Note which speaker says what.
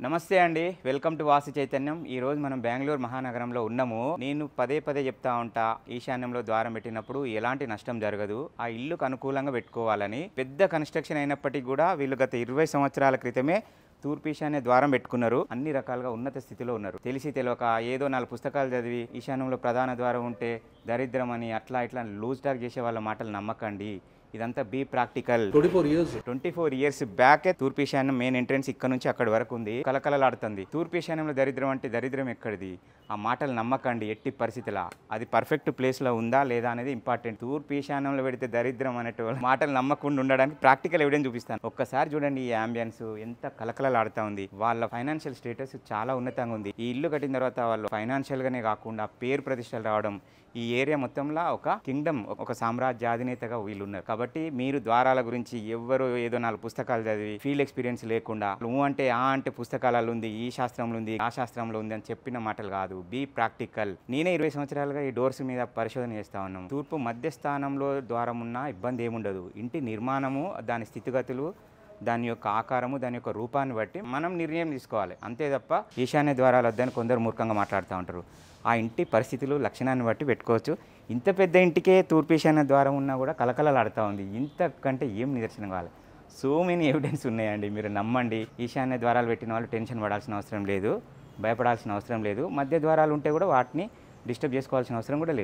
Speaker 1: నమస్తే అండి, welcome to Vasu చైతన్యం. ఈ రోజు మనం బెంగళూరు మహానగరంలో ఉన్నాము. నేను పదే పదే చెప్తా ఉంటా, ఈశాన్యంలో ద్వారం పెట్టినప్పుడు ఎలాంటి నష్టం జరగదు, ఆ ఇల్లుకు అనుకూలంగా పెట్టుకోవాలని. పెద్ద కన్స్ట్రక్షన్ అయినప్పటికీ కూడా వీళ్ళు గత 20 సంవత్సరాల క్రితమే తూర్పు ఈశాన్య ద్వారం పెట్టుకున్నారు. అన్ని రకాలుగా ఉన్నత స్థితిలో ఉన్నారు. తెలిసి తెలియక ఏదో 4 పుస్తకాలు చదివి ఈశాన్యంలో ప్రధాన ద్వారం ఉంటే దరిద్రం అని అట్లా ఇట్లా లూజ్ టాక్ చేసే వాళ్ళ మాటలు నమ్మకండి. ఇదంతా బీ ప్రాక్టికల్. 24 ఇయర్స్ బ్యాకే తూర్పు ఈశాన్యం మెయిన్ ఎంట్రెన్స్ ఇక్కడ నుంచి అక్కడి వరకు ఉంది, కలకలలాడుతుంది. తూర్పు ఈశాన్యంలో దరిద్రం అంటే దరిద్రం ఎక్కడిది? ఆ మాటలు నమ్మకండి ఎట్టి పరిస్థితిలా. అది పర్ఫెక్ట్ ప్లేస్లో ఉందా లేదా అనేది ఇంపార్టెంట్. తూర్పు ఈశాన్యంలో పెడితే దరిద్రం అనేటువంటి మాటలు నమ్మకుండా ఉండడానికి ప్రాక్టికల్ ఎవిడెన్స్ చూపిస్తాను. ఒక్కసారి చూడండి, ఈ అంబియన్స్ ఎంత కలకలలాడుతూ ఉంది. వాళ్ళ ఫైనాన్షియల్ స్టేటస్ చాలా ఉన్నతంగా ఉంది. ఈ ఇల్లు కట్టిన తర్వాత వాళ్ళు ఫైనాన్షియల్గానే కాకుండా పేరు ప్రతిష్టలు రావడం, ఈ ఏరియా మొత్తంలో ఒక కింగ్డమ్, ఒక సామ్రాజ్యాధినేతగా వీళ్ళు ఉన్నారు. కాబట్టి మీరు ద్వారాల గురించి ఎవ్వరు ఏదో 4 పుస్తకాలు చదివి ఫీల్డ్ ఎక్స్పీరియన్స్ లేకుండా నువ్వు అంటే అంటే పుస్తకాలలో ఉంది, ఈ శాస్త్రంలో ఉంది, ఆ శాస్త్రంలో ఉంది అని చెప్పిన మాటలు కాదు. Be practical. నేనే 20 సంవత్సరాలుగా ఈ డోర్స్ మీద పరిశోధన చేస్తా ఉన్నాను. తూర్పు మధ్య స్థానంలో ద్వారం ఉన్న ఇబ్బంది ఏముండదు. ఇంటి నిర్మాణము, దాని స్థితిగతులు, దాని యొక్క ఆకారము, దాని యొక్క రూపాన్ని బట్టి మనం నిర్ణయం తీసుకోవాలి. అంతే తప్ప ఈశాన్య ద్వారాలు వద్దని కొందరు మూర్ఖంగా మాట్లాడుతూ ఉంటారు. ఆ ఇంటి పరిస్థితులు, లక్షణాన్ని బట్టి పెట్టుకోవచ్చు. ఇంత పెద్ద ఇంటికే తూర్పు ఈశాన్య ద్వారం ఉన్నా కూడా కలకలలాడుతూ ఉంది. ఇంతకంటే ఏం నిదర్శనం కావాలి? సో మెనీ ఎవిడెన్స్ ఉన్నాయండి, మీరు నమ్మండి. ఈశాన్య ద్వారాలు పెట్టిన వాళ్ళు టెన్షన్ పడాల్సిన అవసరం లేదు, భయపడాల్సిన అవసరం లేదు. మధ్య ద్వారాలు ఉంటే కూడా వాటిని డిస్టర్బ్ చేసుకోవాల్సిన అవసరం కూడా లేదు.